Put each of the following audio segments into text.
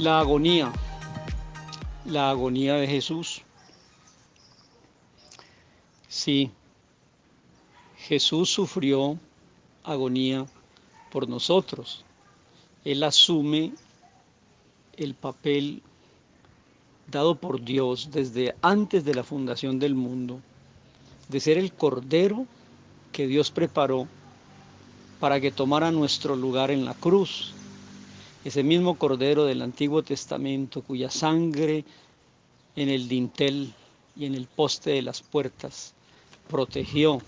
La agonía, la agonía de Jesús. Sí, Jesús sufrió agonía por nosotros. Él asume el papel dado por Dios desde antes de la fundación del mundo, de ser el cordero que Dios preparó para que tomara nuestro lugar en la cruz. Ese mismo cordero del Antiguo Testamento, cuya sangre en el dintel y en el poste de las puertas protegió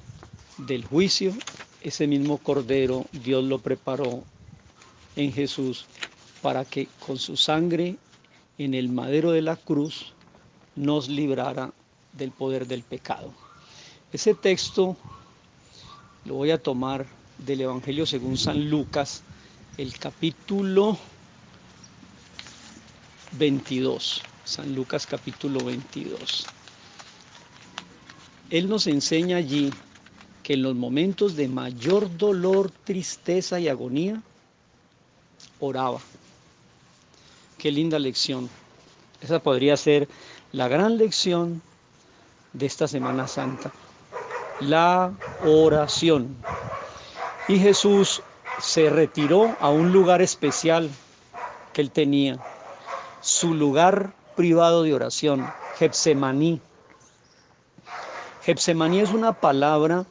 del juicio, ese mismo cordero Dios lo preparó en Jesús para que con su sangre en el madero de la cruz nos librara del poder del pecado. Ese texto lo voy a tomar del Evangelio según San Lucas, el capítulo 22. San Lucas capítulo 22. Él nos enseña allí que en los momentos de mayor dolor, tristeza y agonía, oraba. Qué linda lección. Esa podría ser la gran lección de esta Semana Santa. La oración. Y Jesús se retiró a un lugar especial que él tenía, su lugar privado de oración, Getsemaní. Getsemaní es una palabra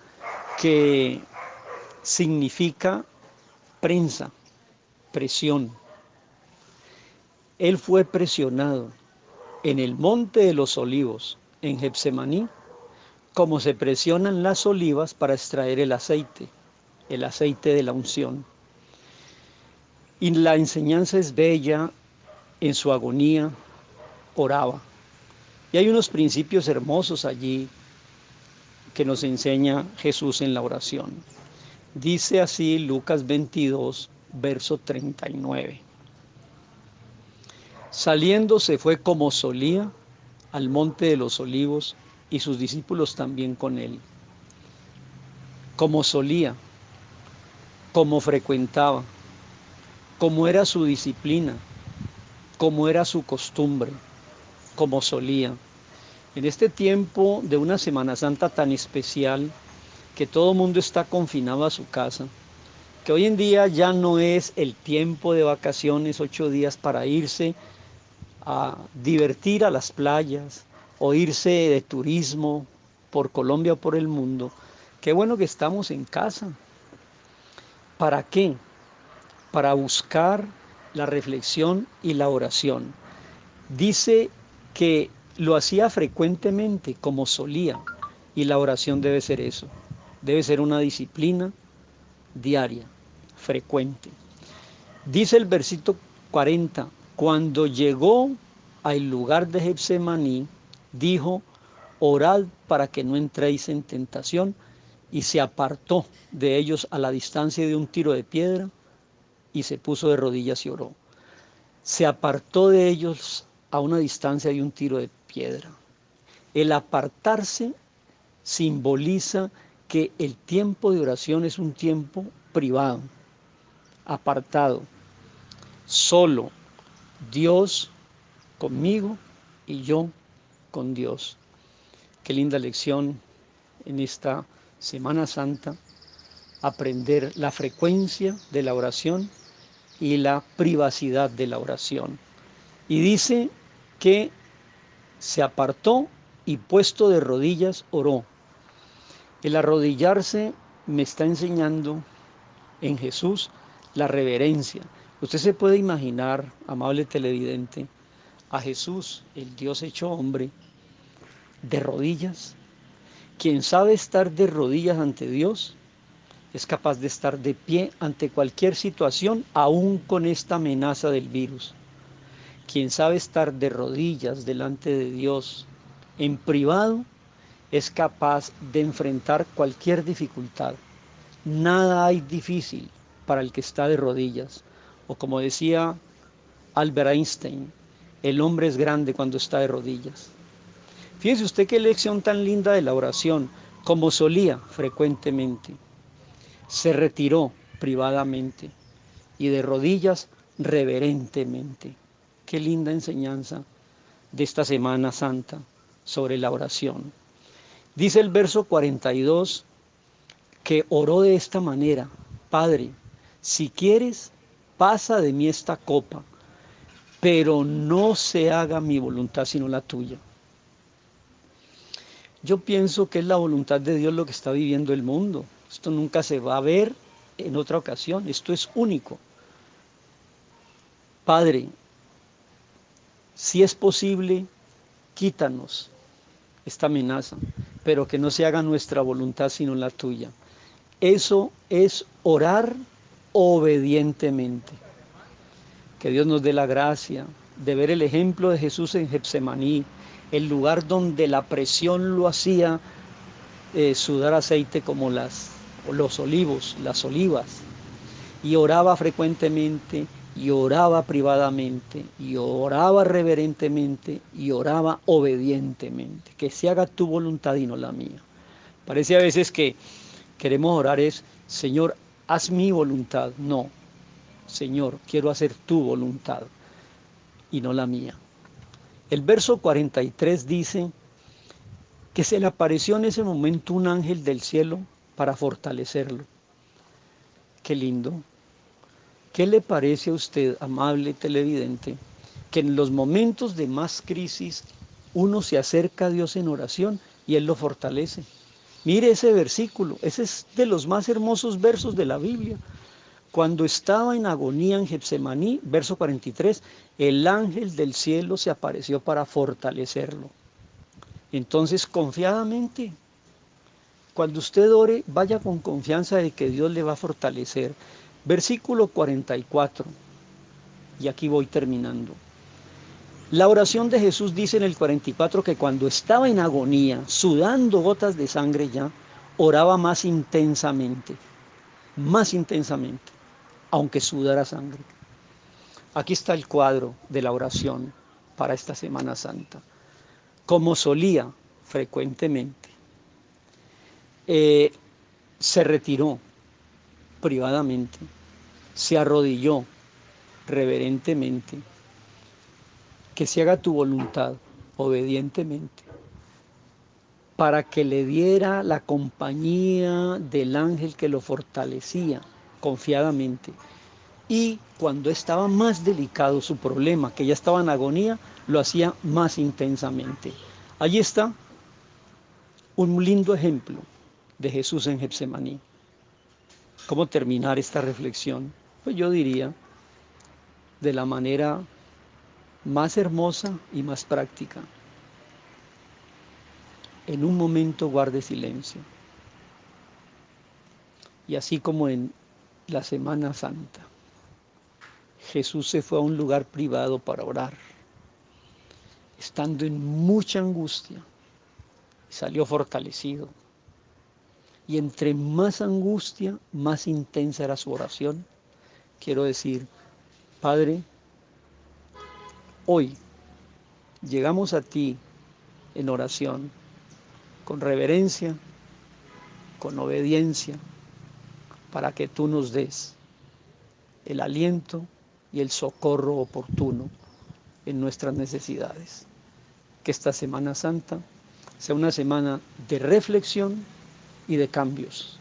que significa prensa, presión. Él fue presionado en el monte de los olivos, en Getsemaní, como se presionan las olivas para extraer el aceite de la unción. Y la enseñanza es bella, en su agonía oraba. Y hay unos principios hermosos allí que nos enseña Jesús en la oración. Dice así Lucas 22, verso 39. Saliendo se fue como solía al monte de los olivos y sus discípulos también con él. Como solía, como frecuentaba, como era su disciplina, como era su costumbre, como solía. En este tiempo de una Semana Santa tan especial, que todo el mundo está confinado a su casa, que hoy en día ya no es el tiempo de vacaciones, 8 días para irse a divertir a las playas o irse de turismo por Colombia o por el mundo. Qué bueno que estamos en casa. ¿Para qué? Para buscar la reflexión y la oración. Dice que lo hacía frecuentemente, como solía, y la oración debe ser eso. Debe ser una disciplina diaria, frecuente. Dice el versículo 40, cuando llegó al lugar de Getsemaní, dijo, orad para que no entréis en tentación, y se apartó de ellos a la distancia de un tiro de piedra, y se puso de rodillas y oró. Se apartó de ellos a una distancia de un tiro de piedra. El apartarse simboliza que el tiempo de oración es un tiempo privado, apartado, solo, Dios conmigo y yo con Dios. Qué linda lección en esta Semana Santa, aprender la frecuencia de la oración y la privacidad de la oración. Y dice que se apartó y puesto de rodillas oró. El arrodillarse me está enseñando en Jesús la reverencia. Usted se puede imaginar, amable televidente, a Jesús, el Dios hecho hombre, de rodillas. Quien sabe estar de rodillas ante Dios es capaz de estar de pie ante cualquier situación, aún con esta amenaza del virus. Quien sabe estar de rodillas delante de Dios en privado es capaz de enfrentar cualquier dificultad. Nada hay difícil para el que está de rodillas. O como decía Albert Einstein, el hombre es grande cuando está de rodillas. Fíjese usted qué lección tan linda de la oración, como solía frecuentemente. Se retiró privadamente y de rodillas reverentemente. Qué linda enseñanza de esta Semana Santa sobre la oración. Dice el verso 42 que oró de esta manera: Padre, si quieres, pasa de mí esta copa, pero no se haga mi voluntad sino la tuya. Yo pienso que es la voluntad de Dios lo que está viviendo el mundo. Esto nunca se va a ver en otra ocasión, esto es único. Padre, si es posible, quítanos esta amenaza, pero que no se haga nuestra voluntad sino la tuya. Eso es orar obedientemente. Que Dios nos dé la gracia de ver el ejemplo de Jesús en Getsemaní, el lugar donde la presión lo hacía sudar aceite como los olivos, las olivas, y oraba frecuentemente, y oraba privadamente, y oraba reverentemente, y oraba obedientemente. Que se haga tu voluntad y no la mía. Parece a veces que queremos orar es: Señor, haz mi voluntad. No, Señor, quiero hacer tu voluntad y no la mía. El verso 43 dice que se le apareció en ese momento un ángel del cielo para fortalecerlo. Qué lindo. ¿Qué le parece a usted, amable televidente, que en los momentos de más crisis uno se acerca a Dios en oración y Él lo fortalece? Mire ese versículo, ese es de los más hermosos versos de la Biblia. Cuando estaba en agonía en Getsemaní, verso 43, el ángel del cielo se apareció para fortalecerlo. Entonces, confiadamente, cuando usted ore, vaya con confianza de que Dios le va a fortalecer. Versículo 44, y aquí voy terminando. La oración de Jesús dice en el 44 que cuando estaba en agonía, sudando gotas de sangre ya, oraba más intensamente, aunque sudara sangre. Aquí está el cuadro de la oración para esta Semana Santa. Como solía frecuentemente, se retiró privadamente, se arrodilló reverentemente. Que se haga tu voluntad obedientemente, para que le diera la compañía del ángel que lo fortalecía confiadamente. Y cuando estaba más delicado su problema, que ya estaba en agonía, lo hacía más intensamente. Allí está un lindo ejemplo de Jesús en Getsemaní. ¿Cómo terminar esta reflexión? Pues yo diría de la manera más hermosa y más práctica: en un momento guarde silencio. Y así como en la Semana Santa, Jesús se fue a un lugar privado para orar, estando en mucha angustia, salió fortalecido. Y entre más angustia, más intensa era su oración. Quiero decir, Padre, hoy llegamos a ti en oración, con reverencia, con obediencia, para que tú nos des el aliento y el socorro oportuno en nuestras necesidades. Que esta Semana Santa sea una semana de reflexión y de cambios.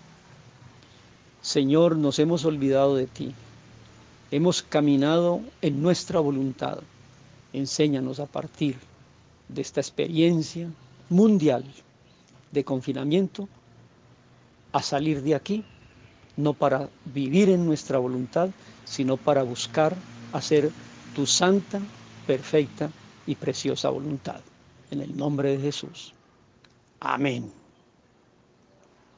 Señor, nos hemos olvidado de ti, hemos caminado en nuestra voluntad. Enséñanos a partir de esta experiencia mundial de confinamiento a salir de aquí, no para vivir en nuestra voluntad, sino para buscar hacer tu santa, perfecta y preciosa voluntad. En el nombre de Jesús. Amén.